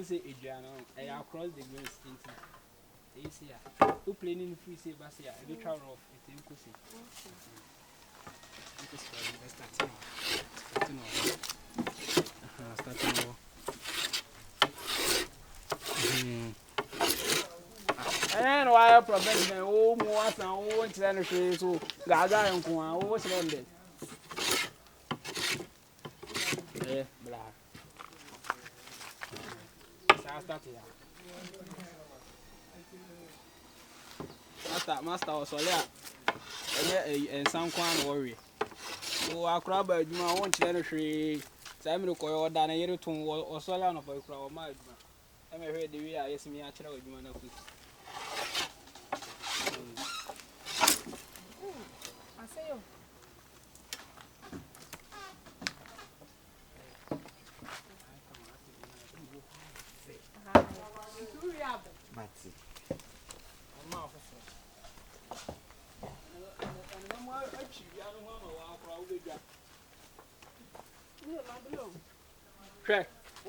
Say Adriano, I across the grass into ACR. Who playing in free say Basia, a bit off it in Kusi. Starting. And why professional, oh, more than one channel, so Gaga and Kwan, what's London? Eh, black. Master was all and some Kwan worry. Oh, I crab, you want channel tree. Simon Coyo than a year to or Solano for a crowd. My, I heard the way I asked me actually with you. I say you. Matty.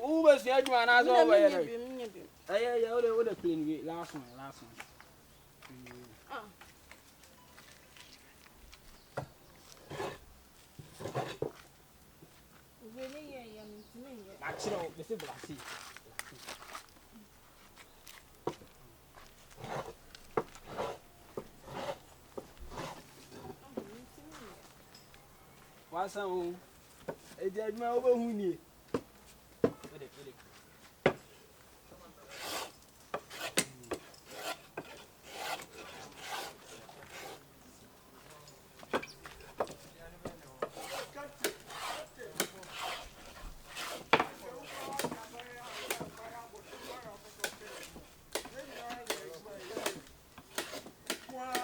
Who was the other one as well? Yeah, what a clean last one. Actually, the simple I see. What's up? A dead man over who need.